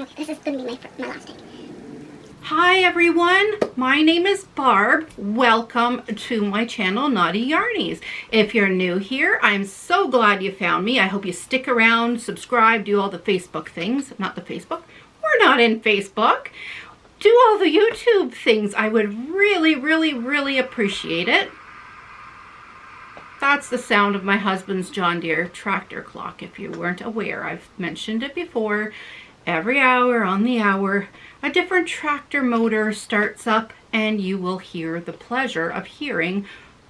Okay, this is going to be my last time. Hi everyone, my name is Barb. Welcome to my channel, Knottyyarnies. If you're new here, I'm so glad you found me. I hope you stick around, subscribe, do all the Facebook things. Not the Facebook. We're not in Facebook. Do all the YouTube things. I would really appreciate it. That's the sound of my husband's John Deere tractor clock. If you weren't aware, I've mentioned it before. Every hour on the hour, a different tractor motor starts up and you will hear the pleasure of hearing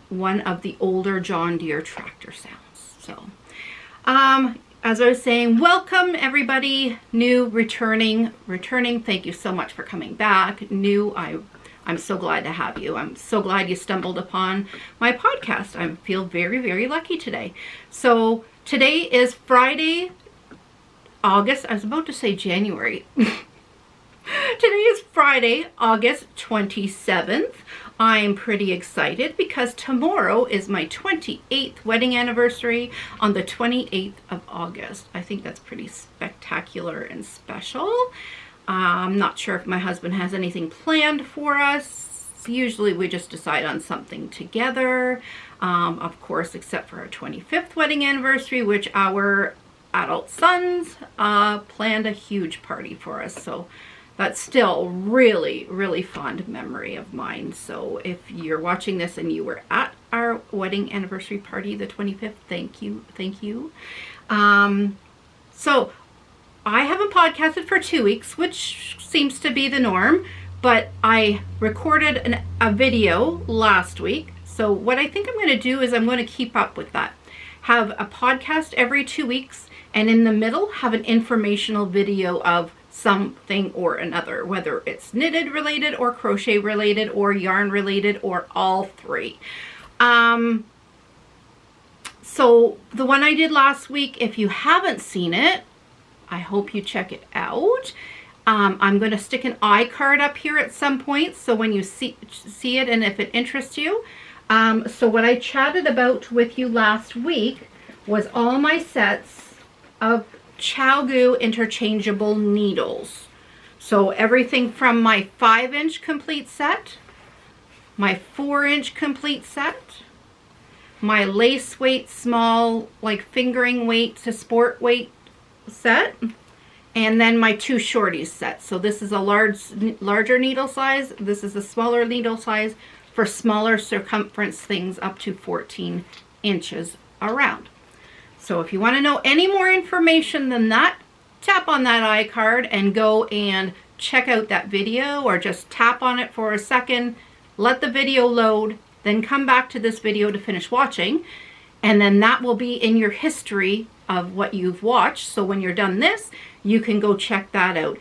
one of the older John Deere tractor sounds. So, as I was saying, welcome everybody, new, returning. Thank you so much for coming back. New, I'm so glad to have you. I'm so glad you stumbled upon my podcast. I feel very lucky today. So today is Friday, August, I was about to say January. Today is Friday, August 27th. I'm pretty excited because tomorrow is my 28th wedding anniversary on the 28th of August. I think that's pretty spectacular and special. I'm not sure if my husband has anything planned for us. Usually we just decide on something together. Of course, except for our 25th wedding anniversary, which our adult sons planned a huge party for us. So that's still really fond memory of mine. So if you're watching this and you were at our wedding anniversary party, the 25th, thank you. So I haven't podcasted for 2 weeks, which seems to be the norm, but I recorded a video last week. So what I think I'm going to do is I'm going to keep up with that. Have a podcast every 2 weeks, and in the middle have an informational video of something or another, whether it's knitted related or crochet related or yarn related or all three. So the one I did last week, if you haven't seen it, I hope you check it out. I'm going to stick an iCard up here at some point, so when you see it and if it interests you. So what I chatted about with you last week was all my sets of ChowGoo interchangeable needles. So everything from my 5-inch complete set, my 4-inch complete set, my lace weight small, like fingering weight to sport weight set, and then my 2 shorties set. So this is a larger needle size. This is a smaller needle size for smaller circumference things up to 14 inches around. So if you want to know any more information than that, tap on that iCard and go and check out that video, or just tap on it for a second, let the video load, then come back to this video to finish watching, and then that will be in your history of what you've watched. So when you're done this, you can go check that out.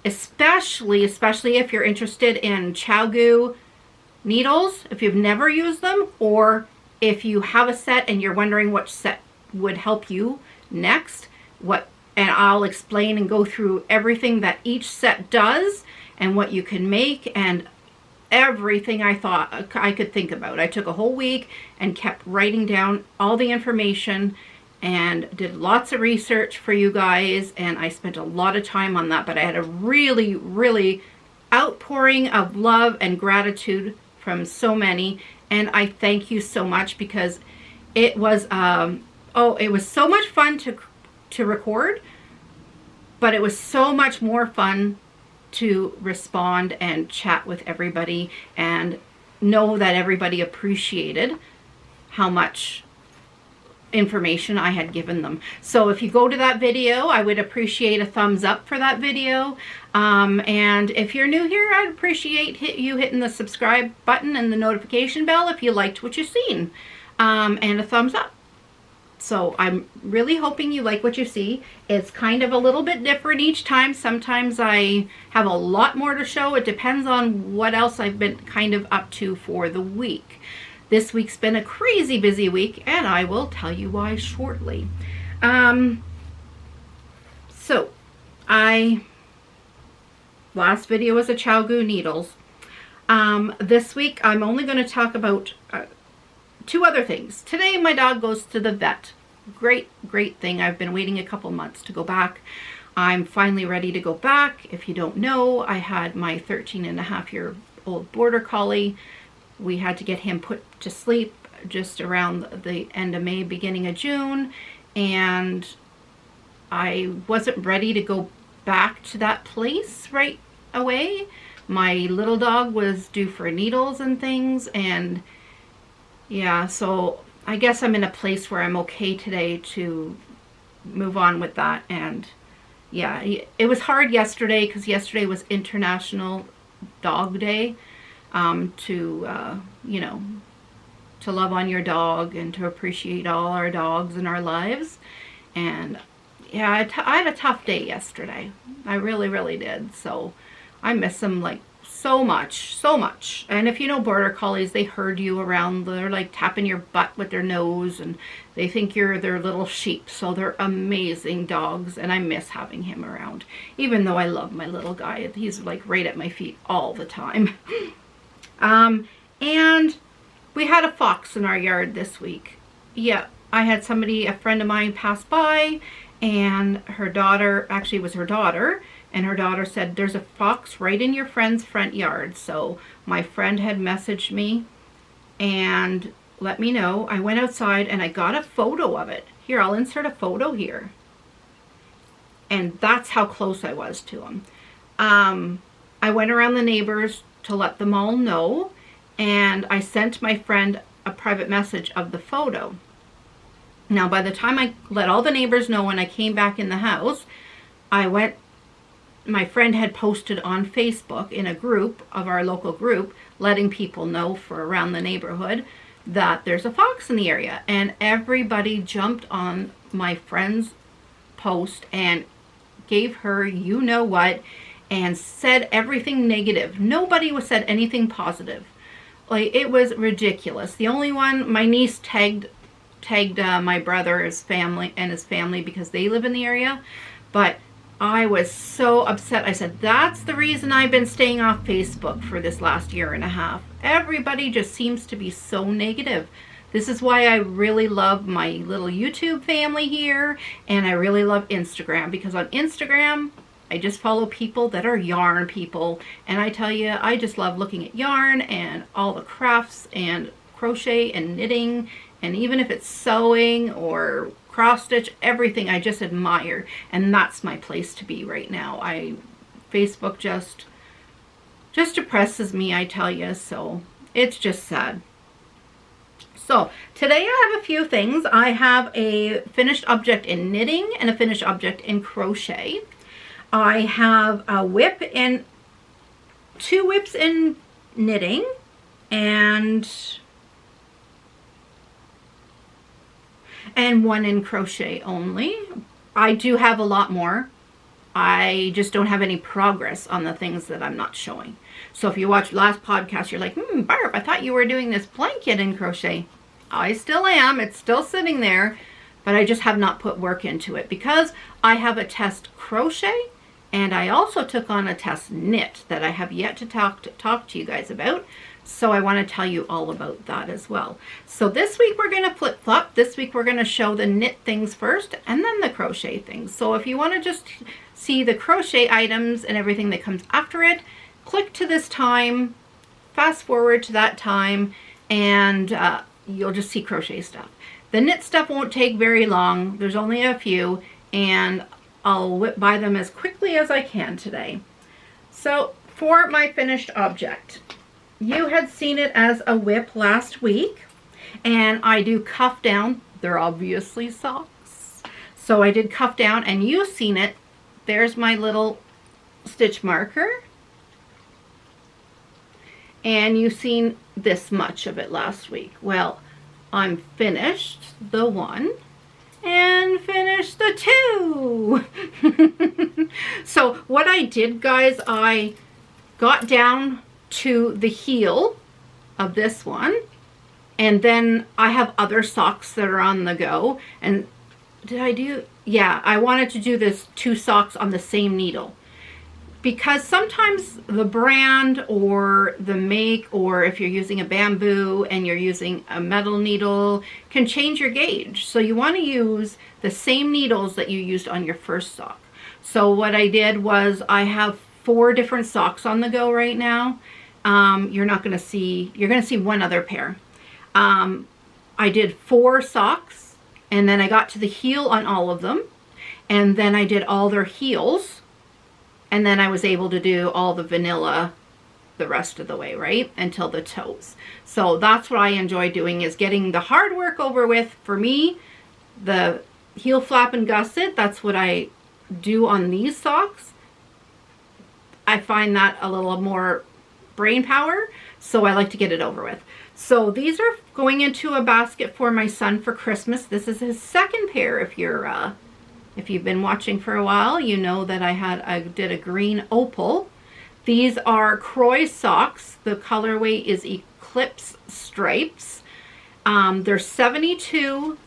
Especially if you're interested in ChowGoo needles, if you've never used them, or if you have a set and you're wondering which set would help you next, and I'll explain and go through everything that each set does and what you can make and everything I thought I could think about. I took a whole week and kept writing down all the information and did lots of research for you guys, and I spent a lot of time on that, but I had a really outpouring of love and gratitude from so many, and I thank you so much, because it was it was so much fun to record, but it was so much more fun to respond and chat with everybody and know that everybody appreciated how much information I had given them. So if you go to that video, I would appreciate a thumbs up for that video. And if you're new here, I'd appreciate you hitting the subscribe button and the notification bell if you liked what you've seen, and a thumbs up. So I'm really hoping you like what you see. It's kind of a little bit different each time. Sometimes I have a lot more to show. It depends on what else I've been kind of up to for the week. This week's been a crazy busy week, and I will tell you why shortly. Last video was a ChowGoo needles. This week I'm only going to talk about 2 other things. Today my dog goes to the vet. Great thing. I've been waiting a couple months to go back. I'm finally ready to go back. If you don't know, I had my 13-and-a-half-year-old border collie. We had to get him put to sleep just around the end of May, beginning of June, and I wasn't ready to go back to that place right away. My little dog was due for needles and things, and yeah, so I guess I'm in a place where I'm okay today to move on with that. And yeah, it was hard yesterday because yesterday was International Dog Day, you know, to love on your dog and to appreciate all our dogs in our lives. And yeah, I had a tough day yesterday. I really, really did. So I miss them like so much, so much. And if you know border collies, they herd you around. They're like tapping your butt with their nose, and they think you're their little sheep. So they're amazing dogs, and I miss having him around. Even though I love my little guy, he's like right at my feet all the time. And we had a fox in our yard this week. Yeah, I had somebody, a friend of mine, pass by, and her daughter, actually it was her daughter, and her daughter said, there's a fox right in your friend's front yard. So my friend had messaged me and let me know. I went outside and I got a photo of it. Here, I'll insert a photo here. And that's how close I was to him. I went around the neighbors to let them all know, and I sent my friend a private message of the photo. Now, by the time I let all the neighbors know when I came back in the house, my friend had posted on Facebook in a group of our local group, letting people know for around the neighborhood that there's a fox in the area. And everybody jumped on my friend's post and gave her you know what and said everything negative. Nobody said anything positive. Like, it was ridiculous. The only one, my niece tagged my brother's family and his family because they live in the area. But I was so upset. I said, that's the reason I've been staying off Facebook for this last year and a half. Everybody just seems to be so negative. This is why I really love my little YouTube family here, and I really love Instagram, because on Instagram, I just follow people that are yarn people, and I tell you, I just love looking at yarn and all the crafts and crochet and knitting, and even if it's sewing or cross stitch, everything I just admire, and that's my place to be right now. Facebook just depresses me, I tell you, so it's just sad. So today I have a few things. I have a finished object in knitting and a finished object in crochet. I have a whip and 2 whips in knitting and 1 in crochet only. I do have a lot more. I just don't have any progress on the things that I'm not showing. So if you watched last podcast, you're like, Barb, I thought you were doing this blanket in crochet. I still am. It's still sitting there, but I just have not put work into it because I have a test crochet, and I also took on a test knit that I have yet to talk to you guys about. So I want to tell you all about that as well. So this week we're going to flip-flop. This week we're going to show the knit things first and then the crochet things. So if you want to just see the crochet items and everything that comes after it, click to this time, fast forward to that time, and you'll just see crochet stuff. The knit stuff won't take very long. There's only a few, and I'll whip by them as quickly as I can today. So for my finished object, you had seen it as a whip last week, and I do cuff down. They're obviously socks. So I did cuff down, and you've seen it. There's my little stitch marker. And you've seen this much of it last week. Well, I'm finished the 1 and finished the 2. So what I did, guys, I got down to the heel of this one, and then I have other socks that are on the go. And did I do? Yeah, I wanted to do this 2 socks on the same needle, because sometimes the brand or the make, or if you're using a bamboo and you're using a metal needle, can change your gauge. So you want to use the same needles that you used on your first sock. So what I did was I have 4 different socks on the go right now. You're going to see one other pair. I did 4 socks, and then I got to the heel on all of them, and then I did all their heels, and then I was able to do all the vanilla the rest of the way, right, until the toes. So that's what I enjoy doing, is getting the hard work over with. For me, the heel flap and gusset, that's what I do on these socks. I find that a little more brain power, so I like to get it over with. So these are going into a basket for my son for Christmas. This is his second pair. If you've been watching for a while, you know that I did a green opal. These are Crochet socks. The colorway is Eclipse Stripes. There's 72,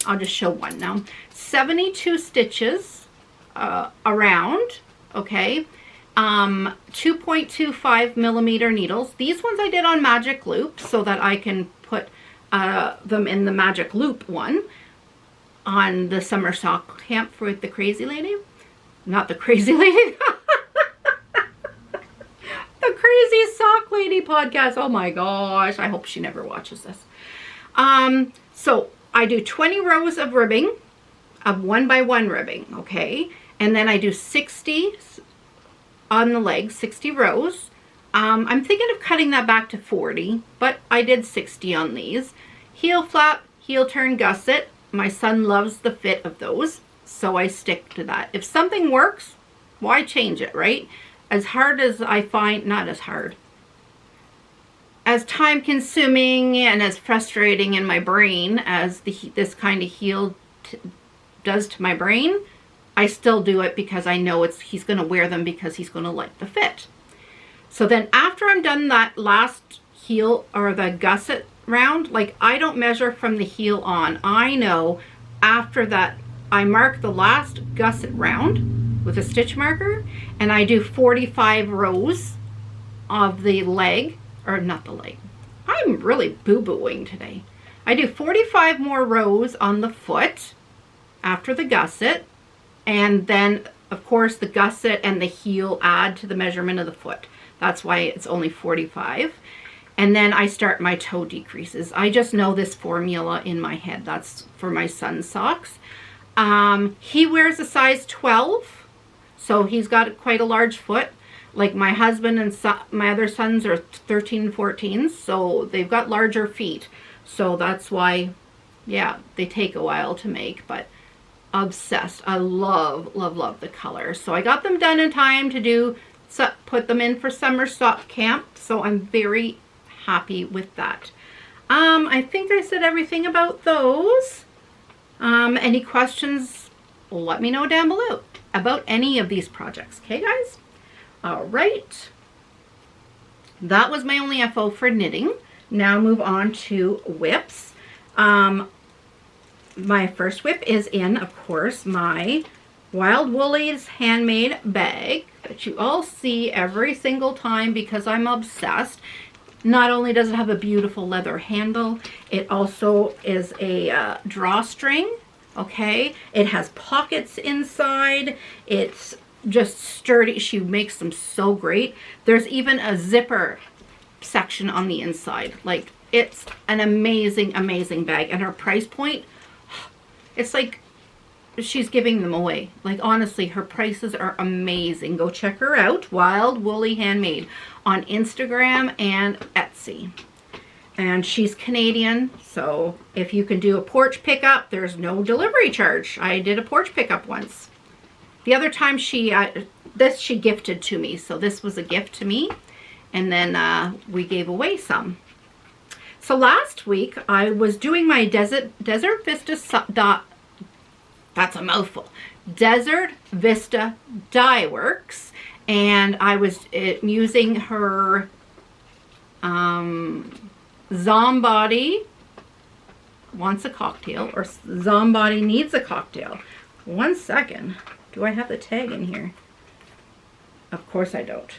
I'll just show one now, 72 stitches around, okay? 2.25 millimeter needles. These ones I did on magic loop so that I can put them in the magic loop one on the summer sock camp with the crazy lady. Not the crazy lady. The crazy sock lady podcast. Oh my gosh. I hope she never watches this. So I do 20 rows of ribbing, of 1 by 1 ribbing, okay? And then I do 60 on the legs, 60 rows. I'm thinking of cutting that back to 40, but I did 60 on these. Heel flap, heel turn gusset. My son loves the fit of those, so I stick to that. If something works, why change it, right? As hard as I find, not as hard, as time consuming and as frustrating in my brain as this kind of heel does to my brain, I still do it because I know he's going to wear them because he's going to like the fit. So then after I'm done that last heel or the gusset round, like I don't measure from the heel on. I know after that I mark the last gusset round with a stitch marker, and I do 45 rows of the leg, or not the leg. I'm really boo-booing today. I do 45 more rows on the foot after the gusset, and then of course the gusset and the heel add to the measurement of the foot. That's why it's only 45. And then I start my toe decreases. I just know this formula in my head. That's for my son's socks. He wears a size 12, so he's got quite a large foot. Like my husband and my other sons are 13 and 14, so they've got larger feet. So that's why, yeah, they take a while to make, but obsessed. I love, love, love the color. So I got them done in time to put them in for summer sock camp. So I'm very happy with that. I think I said everything about those. Any questions, let me know down below about any of these projects. Okay, guys? All right. That was my only FO for knitting. Now move on to whips. My first whip is in, of course, my Wild Woolies handmade bag that you all see every single time because I'm obsessed. Not only does it have a beautiful leather handle, it also is a drawstring, okay? It has pockets inside. It's just sturdy. She makes them so great. There's even a zipper section on the inside. Like, it's an amazing, amazing bag. And her price point, it's like she's giving them away. Like, honestly, her prices are amazing. Go check her out, Wild Woolly Handmade, on Instagram and Etsy. And she's Canadian, so if you can do a porch pickup, there's no delivery charge. I did a porch pickup once. The other time she gifted to me, so this was a gift to me, and then we gave away some. So last week I was doing my Desert Vista that's a mouthful. Desert Vista Dye Works, and I was using her Zombody Wants a Cocktail, or Zombody Needs a Cocktail. One second. Do I have the tag in here? Of course I don't.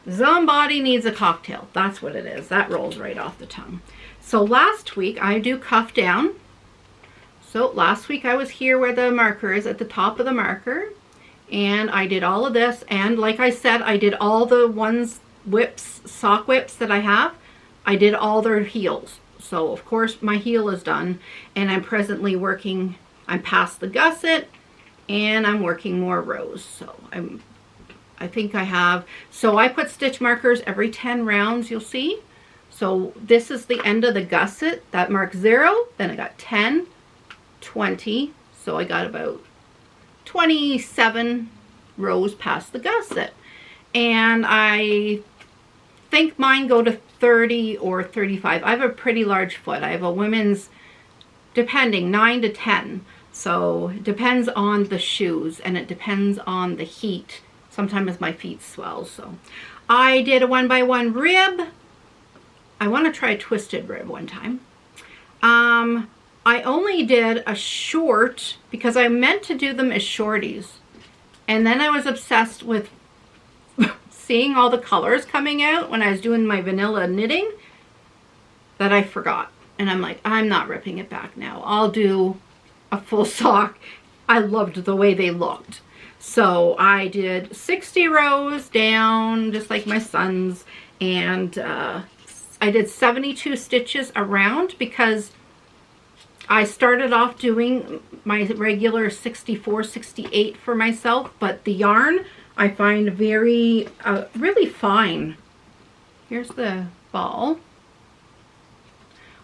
Zombody Needs a Cocktail. That's what it is. That rolls right off the tongue. So last week I do cuff down. So last week I was here where the marker is, at the top of the marker. And I did all of this, and like I said, I did all the sock whips that I have. I did all their heels. So of course my heel is done, and I'm presently working, I'm past the gusset, and I'm working more rows. So I think I have, so I put stitch markers every 10 rounds, you'll see. So this is the end of the gusset. That marks 0, then I got 10, 20, so I got about 27 rows past the gusset. And I think mine go to 30 or 35. I have a pretty large foot. I have a women's, depending, 9 to 10. So it depends on the shoes, and it depends on the heat. Sometimes my feet swell. So I did a 1x1 rib. I want to try a twisted rib one time. I only did a short because I meant to do them as shorties. And then I was obsessed with seeing all the colors coming out when I was doing my vanilla knitting that I forgot. And I'm like, I'm not ripping it back now. I'll do a full sock. I loved the way they looked. So I did 60 rows down, just like my son's. And I did 72 stitches around because I started off doing my regular 64, 68 for myself, but the yarn I find very, really fine. Here's the ball.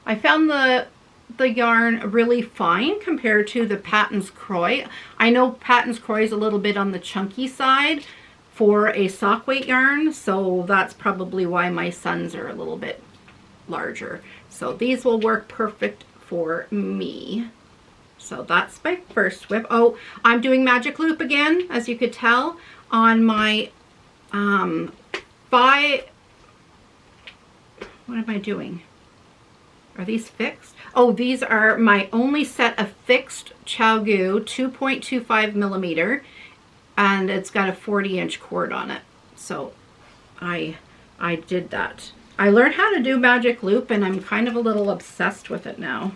I found the yarn really fine compared to the Patton's Croy. I know Patton's Croy is a little bit on the chunky side for a sock weight yarn, so that's probably why my sons are a little bit larger. So these will work perfect for me. So that's my first whip. Oh, I'm doing magic loop again, as you could tell, on my what am I doing? Are these fixed? Oh, these are my only set of fixed Chowgu 2.25 millimeter, and it's got a 40-inch cord on it. So I did that. I learned how to do magic loop, and I'm kind of a little obsessed with it now.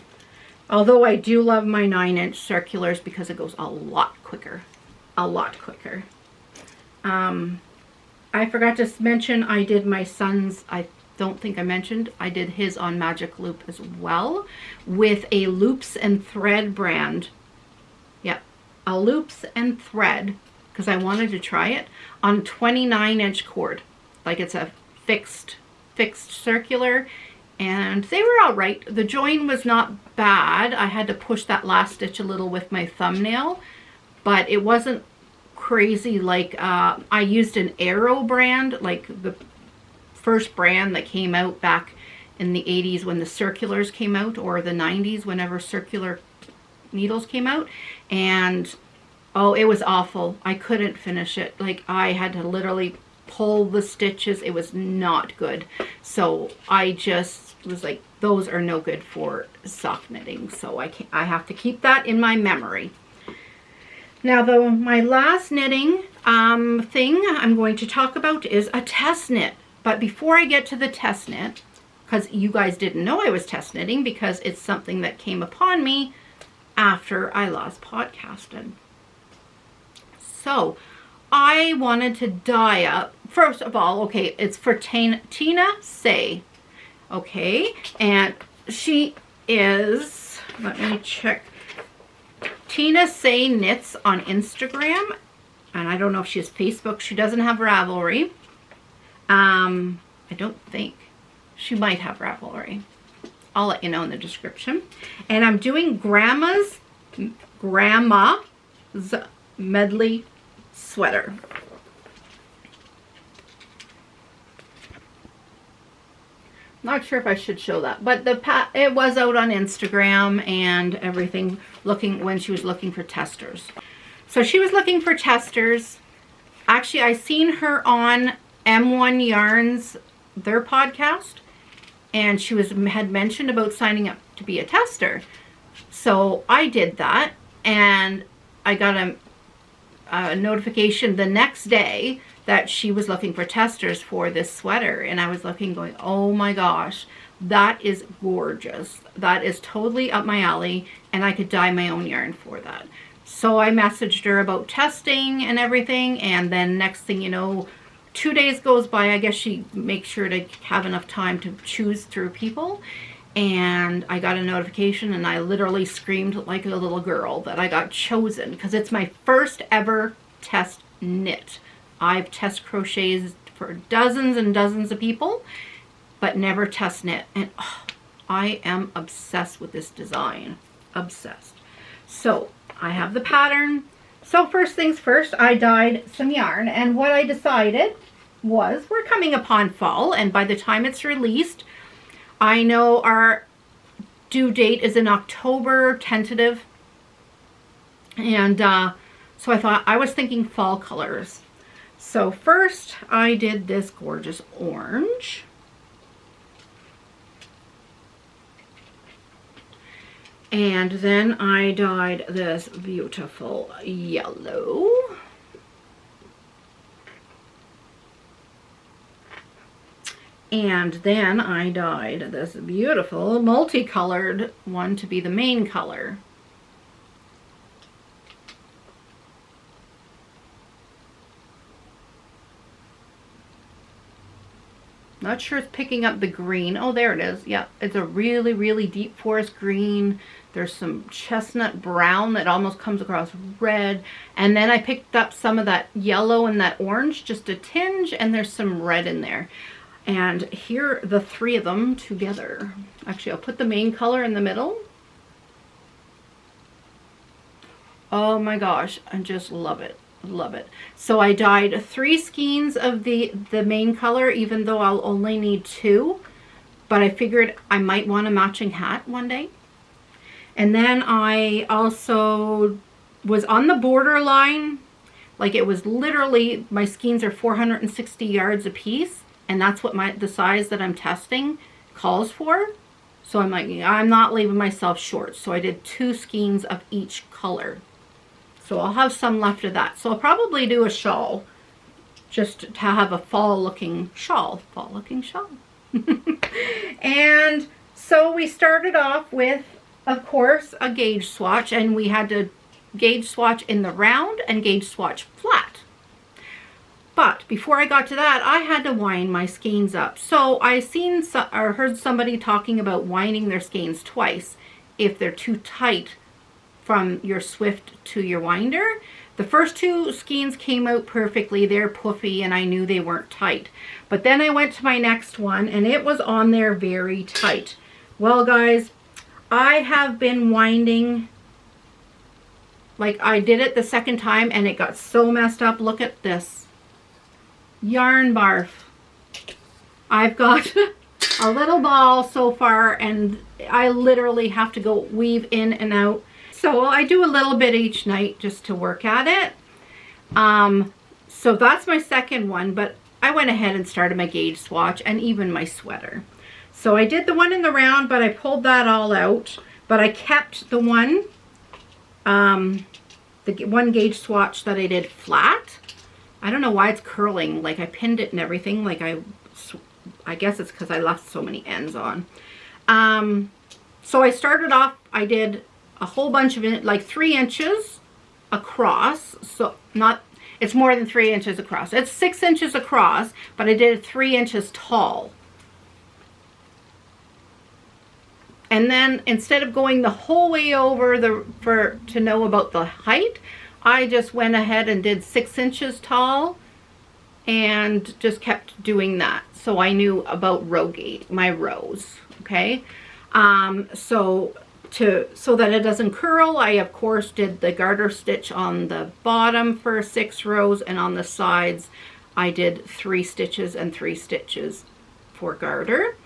Although I do love my 9-inch circulars because it goes a lot quicker. A lot quicker. I forgot to mention I did my son's, I don't think I mentioned, I did his on magic loop as well with a Loops and Thread brand. Yep, a Loops and Thread, because I wanted to try it on 29-inch cord. Like it's a fixed circular, and they were all right. The join was not bad. I had to push that last stitch a little with my thumbnail, but it wasn't crazy. Like I used an Arrow brand, like the first brand that came out back in the 80s when the circulars came out, or the 90s whenever circular needles came out, and oh, it was awful. I couldn't finish it. Like I had to literally pull the stitches. It was not good. So I just was like, those are no good for sock knitting. So I have to keep that in my memory. Now my last knitting thing I'm going to talk about is a test knit. But before I get to the test knit, because you guys didn't know I was test knitting because it's something that came upon me after I last podcasted. So I wanted to dye up, first of all, okay, it's for Tina Say, okay, and she is, let me check, Tina Say Knits on Instagram, and I don't know if she has Facebook. She doesn't have Ravelry. I don't think. She might have Ravelry. I'll let you know in the description. And I'm doing Grammas Medley Sweater. Not sure if I should show that, but it was out on Instagram and everything, when she was looking for testers. So she was looking for testers. Actually, I seen her on M1 Yarns, their podcast, and she had mentioned about signing up to be a tester. So I did that, and I got a notification the next day that she was looking for testers for this sweater, and I was looking going, oh my gosh, that is gorgeous. That is totally up my alley, and I could dye my own yarn for that. So I messaged her about testing and everything, and then next thing you know, 2 days goes by. I guess she makes sure to have enough time to choose through people, and I got a notification, and I literally screamed like a little girl that I got chosen, because it's my first ever test knit. I've test crocheted for dozens and dozens of people, but never test knit, and oh, I am obsessed with this design. Obsessed. So I have the pattern. So first things first, I dyed some yarn, and what I decided was we're coming upon fall, and by the time it's released, I know our due date is in October, tentative, and so I was thinking fall colors. So first I did this gorgeous orange. And then I dyed this beautiful yellow. And then I dyed this beautiful multicolored one to be the main color. Not sure it's picking up the green. Oh, there it is. Yeah, it's a really, really deep forest green. There's some chestnut brown that almost comes across red. And then I picked up some of that yellow and that orange, just a tinge, and there's some red in there. And here, the three of them together. Actually, I'll put the main color in the middle. Oh my gosh, I just love it. Love it. So I dyed 3 skeins of the main color, even though I'll only need 2. But I figured I might want a matching hat one day. And then I also was on the borderline. Like, it was literally, my skeins are 460 yards a piece. And that's what the size that I'm testing calls for. So I'm like, I'm not leaving myself short. So I did 2 skeins of each color. So I'll have some left of that. So I'll probably do a shawl, just to have a fall looking shawl. Fall looking shawl. And so we started off with, of course, a gauge swatch. And we had to gauge swatch in the round and gauge swatch flat. But before I got to that, I had to wind my skeins up. So I heard somebody talking about winding their skeins twice if they're too tight from your swift to your winder. The first 2 skeins came out perfectly. They're puffy, and I knew they weren't tight. But then I went to my next one, and it was on there very tight. Well, guys, I have been winding, like, I did it the second time, and it got so messed up. Look at this. Yarn barf. I've got a little ball so far, and I literally have to go weave in and out. So I do a little bit each night just to work at it. So that's my second one, but I went ahead and started my gauge swatch and even my sweater. So I did the one in the round, but I pulled that all out. But I kept the one gauge swatch that I did flat. I don't know why it's curling. Like, I pinned it and everything. Like, I guess it's because I left so many ends on. So I started off, I did a whole bunch of it, like 3 inches across. So it's more than 3 inches across. It's 6 inches across, but I did 3 inches tall. And then instead of going the whole way over to know about the height, I just went ahead and did 6 inches tall and just kept doing that. So I knew about my rows, okay? So that it doesn't curl, I of course did the garter stitch on the bottom for 6 rows, and on the sides I did 3 stitches and 3 stitches for garter.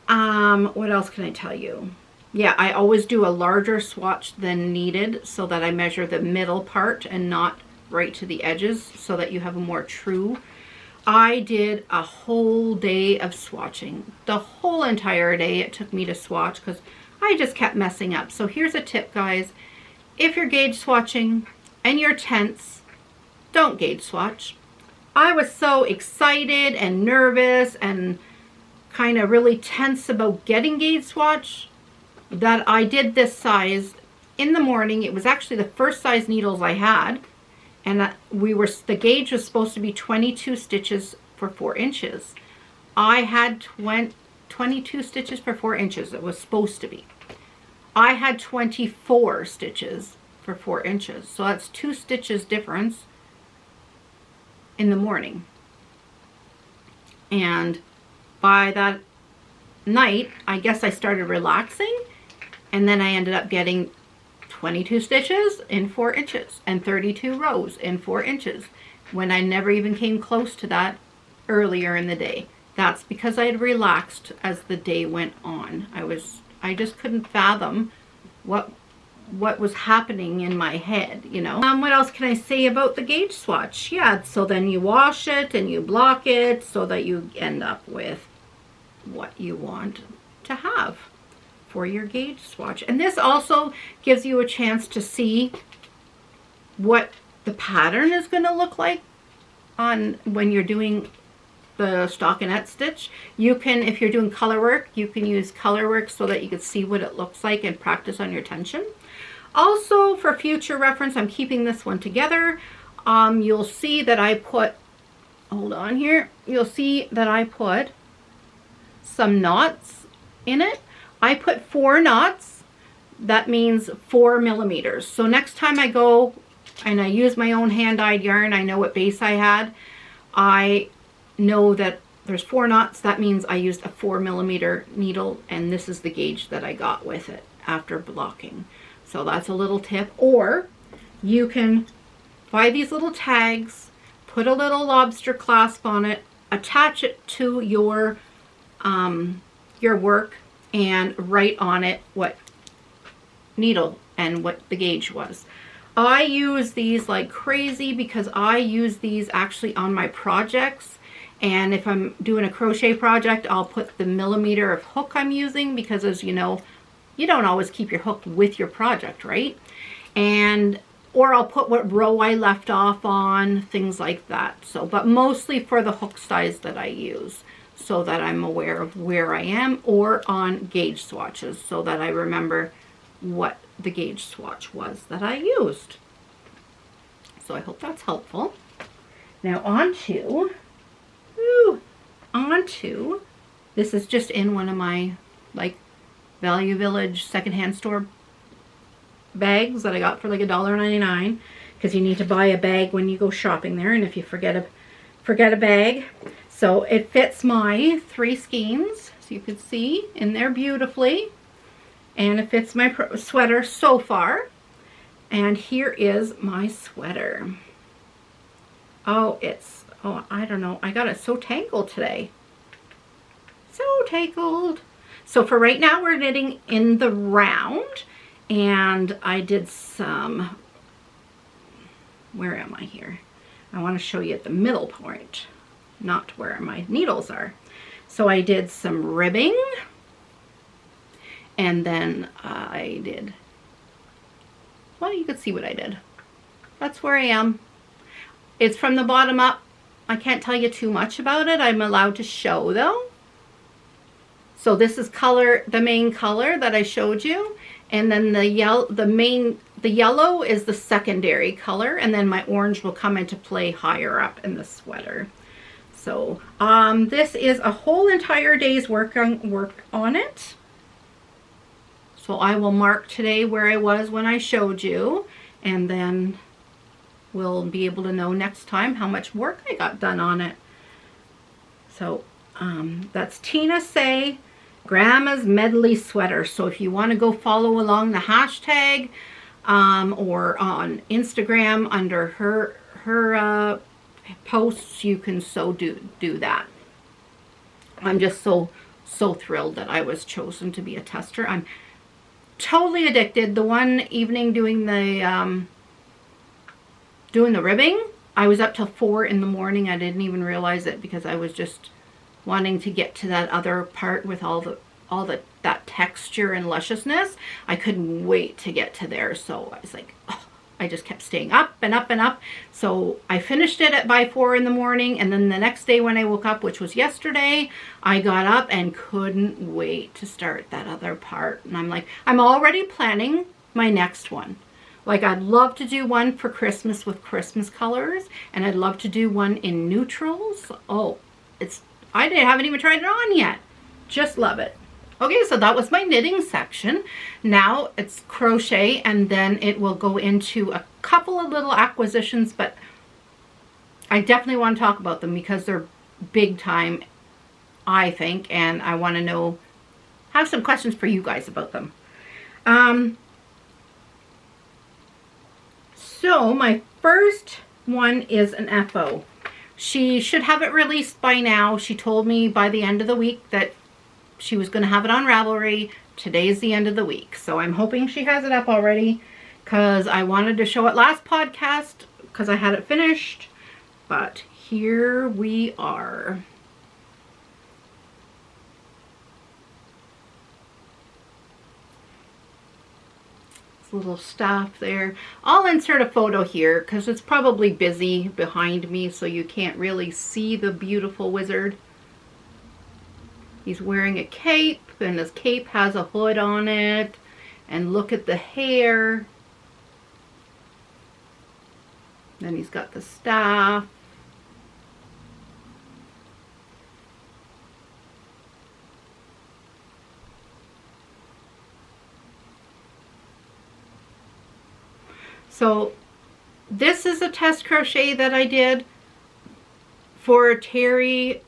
What else can I tell you? Yeah, I always do a larger swatch than needed so that I measure the middle part and not right to the edges, so that you have a more true. I did a whole day of swatching. The whole entire day it took me to swatch because I just kept messing up. So here's a tip, guys. If you're gauge swatching and you're tense, don't gauge swatch. I was so excited and nervous and kind of really tense about getting gauge swatch that I did this size in the morning. It was actually the first size needles I had. And the gauge was supposed to be 22 stitches for 4 inches. I had 22 stitches for 4 inches. It was supposed to be. I had 24 stitches for 4 inches. So that's 2 stitches difference in the morning. And by that night, I guess I started relaxing, and then I ended up getting 22 stitches in 4 inches and 32 rows in 4 inches when I never even came close to that earlier in the day. That's because I had relaxed as the day went on. I just couldn't fathom what was happening in my head, you know. What else can I say about the gauge swatch? Yeah, so then you wash it and you block it so that you end up with what you want to have for your gauge swatch. And this also gives you a chance to see what the pattern is going to look like on when you're doing the stockinette stitch. You can, if you're doing color work, you can use color work so that you can see what it looks like and practice on your tension. Also, for future reference, I'm keeping this one together. You'll see that I put, hold on here, you'll see that I put some knots in it. I put 4 knots. That means 4 millimeters. So next time I go and I use my own hand-dyed yarn, I know what base I had. I know that there's 4 knots. That means I used a 4 millimeter needle, and this is the gauge that I got with it after blocking. So that's a little tip. Or you can buy these little tags, put a little lobster clasp on it, attach it to your work, and write on it what needle and what the gauge was. I use these like crazy because I use these actually on my projects. And if I'm doing a crochet project, I'll put the millimeter of hook I'm using, because as you know, you don't always keep your hook with your project, right? Or I'll put what row I left off on, things like that. So, but mostly for the hook size that I use, so that I'm aware of where I am, or on gauge swatches so that I remember what the gauge swatch was that I used. So I hope that's helpful. Now onto, this is just in one of my like Value Village secondhand store bags that I got for like $1.99, because you need to buy a bag when you go shopping there, and if you forget a bag. So it fits my 3 skeins, so you can see in there beautifully, and it fits my sweater so far. And here is my sweater. Oh, I don't know, I got it so tangled today. So tangled. So for right now, we're knitting in the round, and I did some, where am I here? I want to show you at the middle point, not where my needles are. So I did some ribbing, and then I did, well, you could see what I did. That's where I am. It's from the bottom up. I can't tell you too much about it. I'm allowed to show though. So this is the main color that I showed you, and then the yellow is the secondary color, and then my orange will come into play higher up in the sweater. So this is a whole entire day's work on it. So I will mark today where I was when I showed you, and then we'll be able to know next time how much work I got done on it. So that's Tina Say Grammas Medley Sweater. So if you want to go follow along the hashtag or on Instagram under her posts, you can do that. I'm just so thrilled that I was chosen to be a tester. I'm totally addicted. The one evening doing the ribbing, I was up till 4 in the morning. I didn't even realize it because I was just wanting to get to that other part with all that texture and lusciousness. I couldn't wait to get to there. So I was like, oh, I just kept staying up and up and up. So I finished it by 4 in the morning, and then the next day when I woke up, which was yesterday, I got up and couldn't wait to start that other part. And I'm like, I'm already planning my next one. Like, I'd love to do one for Christmas with Christmas colors, and I'd love to do one in neutrals. Oh, I haven't even tried it on yet. Just love it. Okay, so that was my knitting section. Now it's crochet, and then it will go into a couple of little acquisitions, but I definitely want to talk about them because they're big time, I think, and I want to have some questions for you guys about them. So my first one is an FO. She should have it released by now. She told me by the end of the week that she was going to have it on Ravelry. Today's the end of the week. So I'm hoping she has it up already because I wanted to show it last podcast because I had it finished. But here we are. Little staff there. I'll insert a photo here because it's probably busy behind me so you can't really see the beautiful wizard. He's wearing a cape, and his cape has a hood on it, and look at the hair. Then he's got the staff. So this is a test crochet that I did for Teri.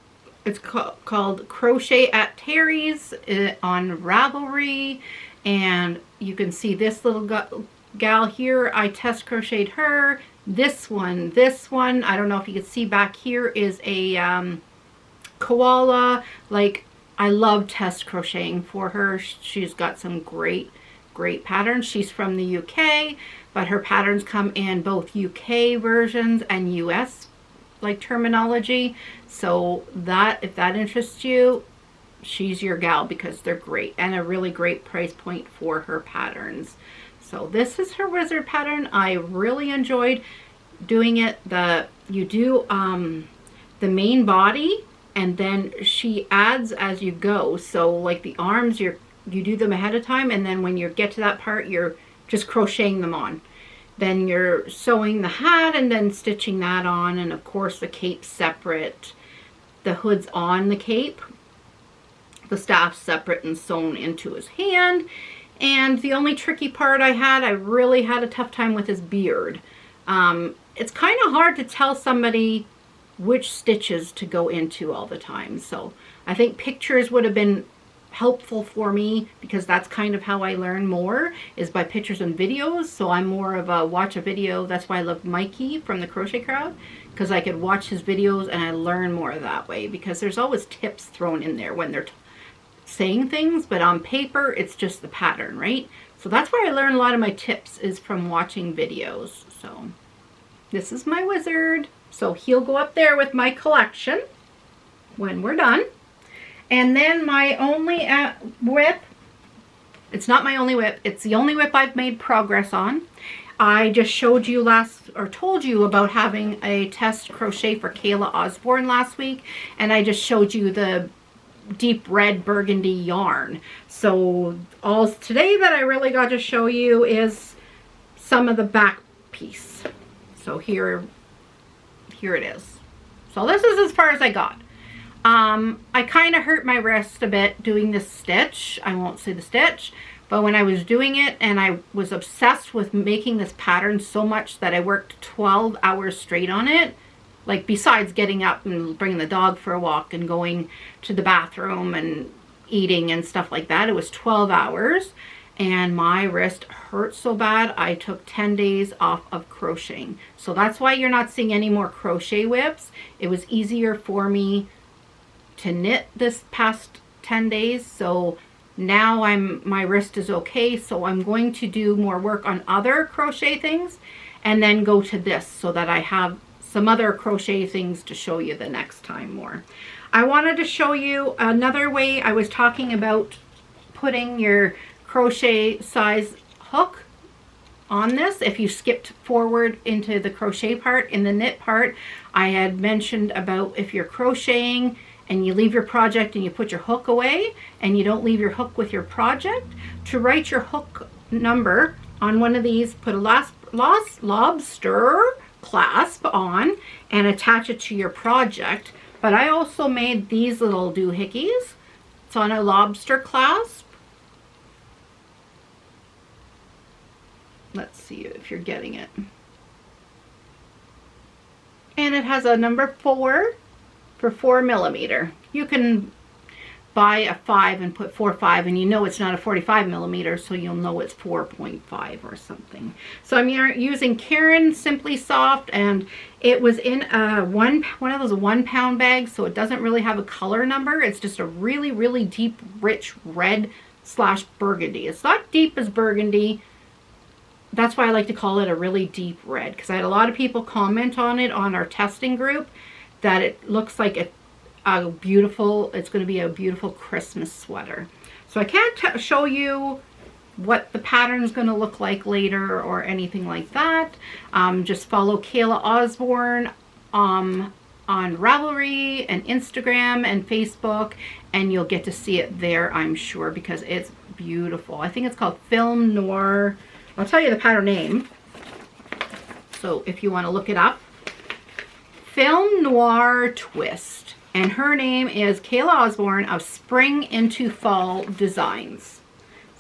It's called Crochet at Teri's on Ravelry. And you can see this little gal here. I test crocheted her. This one, I don't know if you can see back here, is a koala. Like, I love test crocheting for her. She's got some great patterns. She's from the UK, but her patterns come in both UK versions and US like terminology. So that, if that interests you, she's your gal because they're great and a really great price point for her patterns. So this is her wizard pattern. I really enjoyed doing it. You do the main body, and then she adds as you go. So like the arms, you do them ahead of time, and then when you get to that part, you're just crocheting them on. Then you're sewing the hat and then stitching that on, and of course the cape's separate. The hood's on the cape. The staff's separate and sewn into his hand. And the only tricky part I really had a tough time with his beard. It's kind of hard to tell somebody which stitches to go into all the time. So I think pictures would have been helpful for me because that's kind of how I learn more, is by pictures and videos. So I'm more of a watch a video. That's why I love Mikey from the Crochet Crowd, because I could watch his videos and I learn more that way, because there's always tips thrown in there when they're saying things, but on paper it's just the pattern, right? So that's where I learn a lot of my tips, is from watching videos. So this is my wizard. So he'll go up there with my collection when we're done. And then my only whip, it's not my only whip, it's the only whip I've made progress on. I just showed you told you about having a test crochet for Kayla Osborn last week, and I just showed you the deep red burgundy yarn. So all today that I really got to show you is some of the back piece. So here it is. So this is as far as I got. I kind of hurt my wrist a bit doing this stitch. I won't say the stitch, but when I was doing it, and I was obsessed with making this pattern so much that I worked 12 hours straight on it. Like, besides getting up and bringing the dog for a walk and going to the bathroom and eating and stuff like that, it was 12 hours. And my wrist hurt so bad, I took 10 days off of crocheting. So that's why you're not seeing any more crochet whips. It was easier for me to knit this past 10 days. So now my wrist is okay. So I'm going to do more work on other crochet things and then go to this so that I have some other crochet things to show you the next time more. I wanted to show you another way. I was talking about putting your crochet size hook on this. If you skipped forward into the crochet part, in the knit part, I had mentioned about if you're crocheting and you leave your project and you put your hook away and you don't leave your hook with your project, to write your hook number on one of these, put a lobster clasp on and attach it to your project. But I also made these little doohickeys. It's on a lobster clasp. Let's see if you're getting it. And it has a number 4 for 4mm. You can buy a 5 and put 4.5, and you know it's not a 45mm, so you'll know it's 4.5 or something. So I'm using Karen Simply Soft, and it was in a one of those 1 pound bags, so it doesn't really have a color number. It's just a really, really deep, rich red / burgundy. It's not deep as burgundy. That's why I like to call it a really deep red, because I had a lot of people comment on it on our testing group that it looks like it's going to be a beautiful Christmas sweater. So I can't show you what the pattern is going to look like later or anything like that. Just follow Kayla Osborn on Ravelry and Instagram and Facebook, and you'll get to see it there, I'm sure, because it's beautiful. I think it's called Film Noir. I'll tell you the pattern name, so if you want to look it up. Film Noir Twist. And her name is Kayla Osborn of Spring into Fall Designs.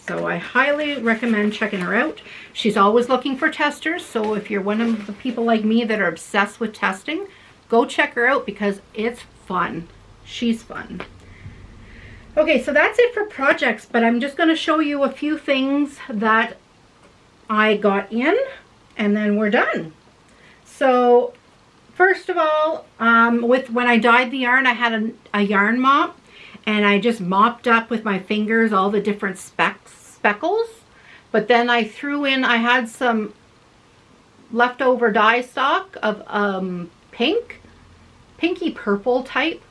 So I highly recommend checking her out. She's always looking for testers, so if you're one of the people like me that are obsessed with testing, go check her out because it's fun. She's fun. Okay, so that's it for projects, but I'm just going to show you a few things that I got in, and then we're done. So first of all, when I dyed the yarn, I had a yarn mop, and I just mopped up with my fingers all the different speckles. But then I threw in, I had some leftover dye stock of pinky purple type.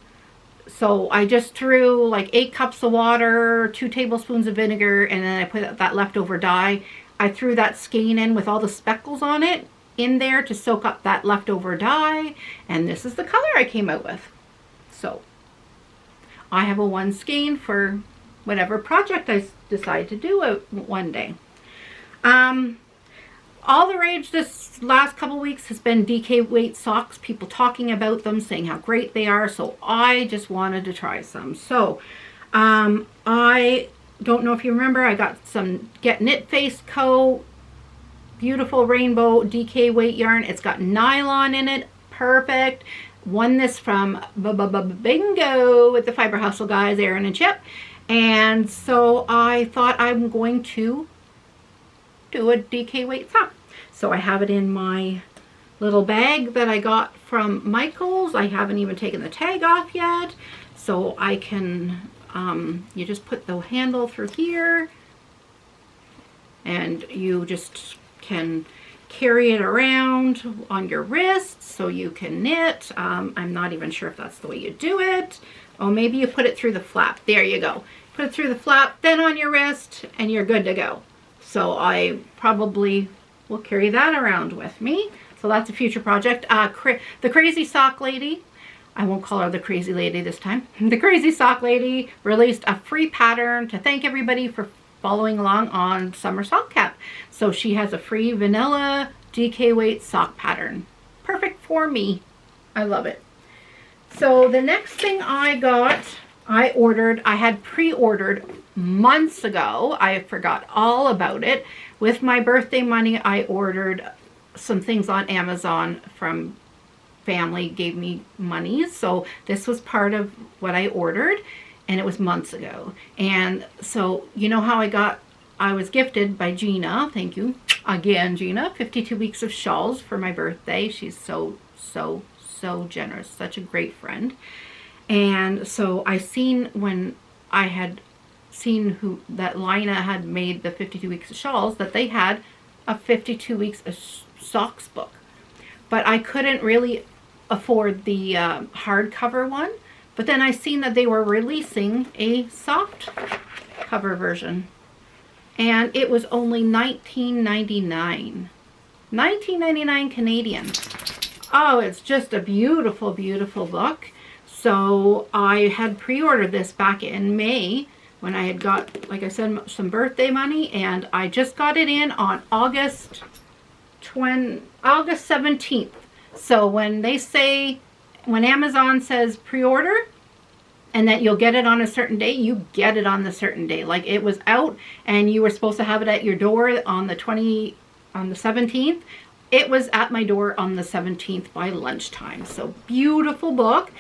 So I just threw like 8 cups of water, 2 tablespoons of vinegar, and then I put that leftover dye. I threw that skein in with all the speckles on it in there to soak up that leftover dye, and this is the color I came out with. So I have a 1 skein for whatever project I decide to do one day. All the rage this last couple weeks has been DK weight socks, people talking about them, saying how great they are, so I just wanted to try some. So I don't know if you remember, I got some Get Knit Face Co. Beautiful rainbow DK weight yarn. It's got nylon in it. Perfect. Won this from Bingo with the Fiber Hustle guys, Aaron and Chip. And so I thought I'm going to do a DK weight sock. So I have it in my little bag that I got from Michael's. I haven't even taken the tag off yet. So I can, you just put the handle through here, and you just can carry it around on your wrist so you can knit. I'm not even sure if that's the way you do it. Oh, maybe you put it through the flap. There you go. Put it through the flap, then on your wrist, and you're good to go. So I probably will carry that around with me. So that's a future project. The Crazy Sock Lady, I won't call her the Crazy Lady this time. The Crazy Sock Lady released a free pattern to thank everybody for following along on Summer Sock Cap. So she has a free vanilla DK weight sock pattern. Perfect for me. I love it. So the next thing I got, I had pre-ordered months ago. I forgot all about it. With my birthday money, I ordered some things on Amazon from family, gave me money. So this was part of what I ordered, and it was months ago. And so you know how I was gifted by Gina. Thank you again, Gina. 52 weeks of shawls for my birthday. She's so generous. Such a great friend. And so when I had seen that Lina had made the 52 weeks of shawls, that they had a 52 weeks of socks book. But I couldn't really afford the hardcover one. But then I seen that they were releasing a soft cover version. And it was only $19.99. $19.99 Canadian. Oh, it's just a beautiful, beautiful book. So I had pre-ordered this back in May. when I had got, like I said, some birthday money, and I just got it in on August 17th. So when they say, when Amazon says pre-order and that you'll get it on a certain day, you get it on the certain day. Like it was out and you were supposed to have it at your door on the 17th. It was at my door on the 17th by lunchtime. So beautiful book.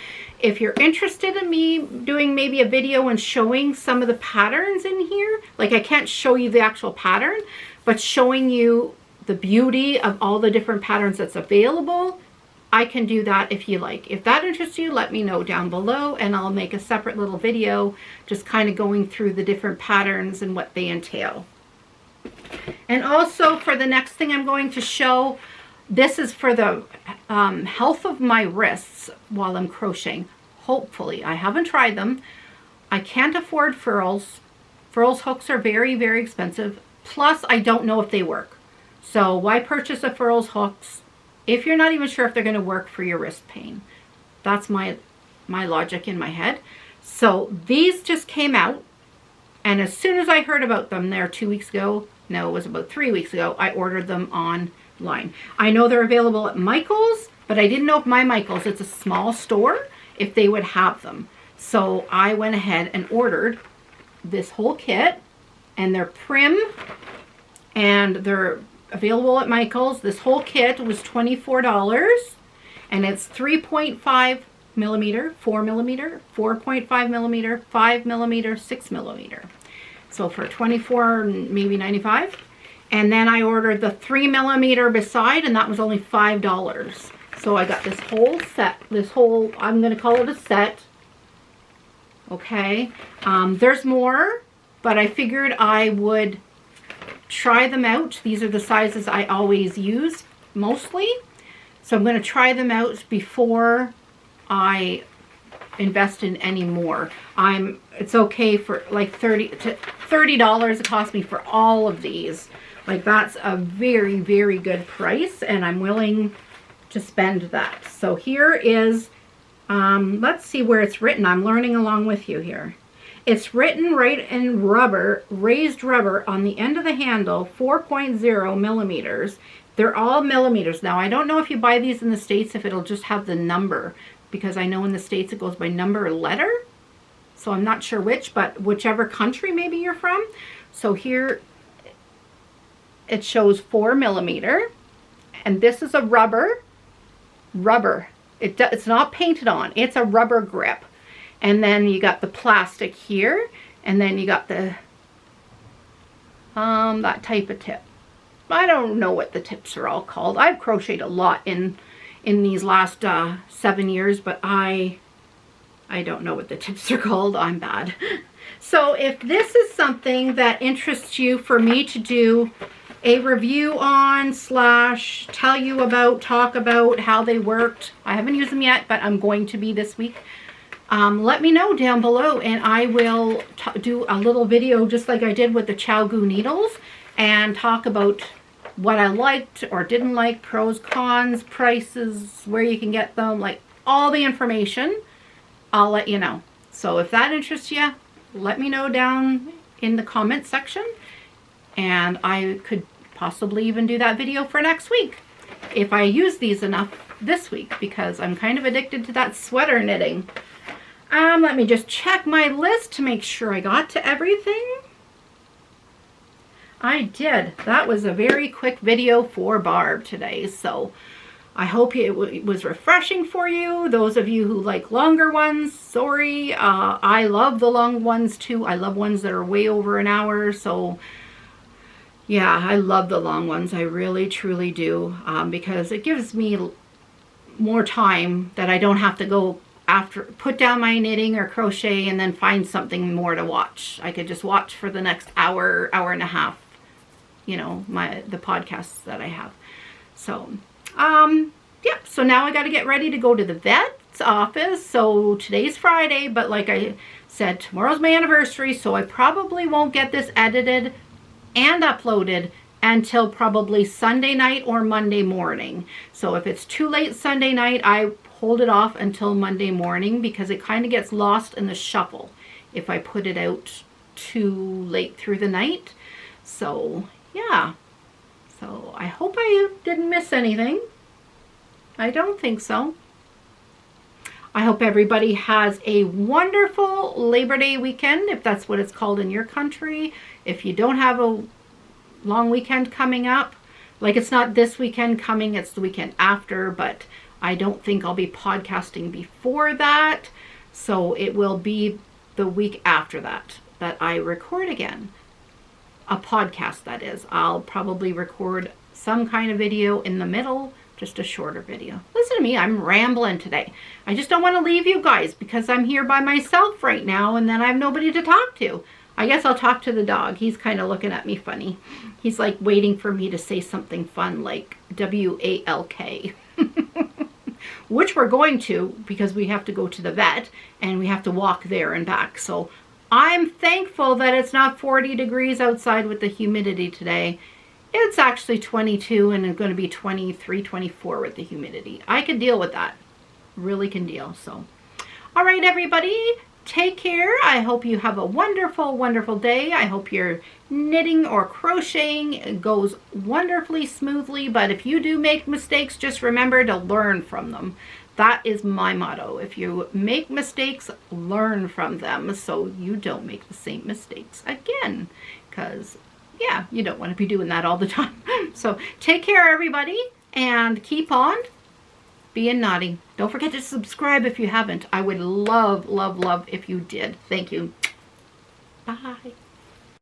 If you're interested in me doing maybe a video and showing some of the patterns in here, like I can't show you the actual pattern, but showing you the beauty of all the different patterns that's available, I can do that if you like. If that interests you, let me know down below and I'll make a separate little video just kind of going through the different patterns and what they entail. And also for the next thing I'm going to show, this is for the health of my wrists while I'm crocheting. Hopefully. I haven't tried them. I can't afford furls. Furls hooks are very, very expensive. Plus, I don't know if they work. So why purchase a furls hooks if you're not even sure if they're going to work for your wrist pain? That's my logic in my head. So these just came out. And as soon as I heard about them there 2 weeks ago, no, it was about 3 weeks ago, I ordered them online. I know they're available at Michael's, but I didn't know if my Michael's, it's a small store, if they would have them. So I went ahead and ordered this whole kit, and they're Prym, and they're available at Michael's. This whole kit was $24, and it's 3.5 millimeter, 4 millimeter, 4.5 millimeter, 5 millimeter, 6 millimeter. So for $24, maybe $95. And then I ordered the 3 millimeter beside, and that was only $5. So I got this whole set, I'm going to call it a set. Okay. There's more, but I figured I would try them out. These are the sizes I always use, mostly. So I'm going to try them out before I invest in any more. It's okay for like $30 it cost me for all of these. Like that's a very, very good price, and I'm willing to spend that. So here is, let's see where it's written. I'm learning along with you here. It's written right in rubber, raised rubber on the end of the handle, 4.0 millimeters. They're all millimeters. Now, I don't know if you buy these in the States, if it'll just have the number, because I know in the States it goes by number or letter. So I'm not sure which, but whichever country maybe you're from. So here it shows 4 millimeter, and this is a rubber. It's not painted on. It's a rubber grip. And then you got the plastic here, and then you got the that type of tip. I don't know what the tips are all called. I've crocheted a lot in these last 7 years, but I don't know what the tips are called. I'm bad. So if this is something that interests you for me to do a review on / tell you about, talk about how they worked. I haven't used them yet, but I'm going to be this week. Let me know down below, and I will do a little video just like I did with the ChowGoo needles and talk about what I liked or didn't like, pros, cons, prices, where you can get them, like all the information. I'll let you know. So if that interests you, let me know down in the comment section, and I could possibly even do that video for next week if I use these enough this week, because I'm kind of addicted to that sweater knitting. Let me just check my list to make sure I got to everything. I did. That was a very quick video for Barb today, so I hope it was refreshing for you. Those of you who like longer ones, sorry. I love the long ones too. I love ones that are way over an hour, so yeah, I love the long ones. I really, truly do, because it gives me more time that I don't have to go put down my knitting or crochet and then find something more to watch. I could just watch for the next hour, hour and a half, you know, the podcasts that I have. So, yep. So now I got to get ready to go to the vet's office. So today's Friday, but like I said, tomorrow's my anniversary, so I probably won't get this edited and uploaded until probably Sunday night or Monday morning. So if it's too late Sunday night, I hold it off until Monday morning, because it kind of gets lost in the shuffle if I put it out too late through the night. So yeah, so I hope I didn't miss anything. I don't think so. I hope everybody has a wonderful Labor Day weekend, if that's what it's called in your country. If you don't have a long weekend coming up, like it's not this weekend coming, it's the weekend after, but I don't think I'll be podcasting before that. So it will be the week after that I record again. A podcast, that is. I'll probably record some kind of video in the middle, just a shorter video. Listen to me, I'm rambling today. I just don't want to leave you guys because I'm here by myself right now and then I have nobody to talk to. I guess I'll talk to the dog. He's kind of looking at me funny. He's like waiting for me to say something fun like W-A-L-K. Which we're going to because we have to go to the vet and we have to walk there and back. So I'm thankful that it's not 40 degrees outside with the humidity today. It's actually 22 and it's going to be 23, 24 with the humidity. I can deal with that. Really can deal. So, all right, everybody, take care. I hope you have a wonderful, wonderful day. I hope your knitting or crocheting goes wonderfully smoothly. But if you do make mistakes, just remember to learn from them. That is my motto. If you make mistakes, learn from them so you don't make the same mistakes again. Because, yeah, you don't want to be doing that all the time. So take care, everybody, and keep on being naughty. Don't forget to subscribe if you haven't. I would love, love, love if you did. Thank you. Bye.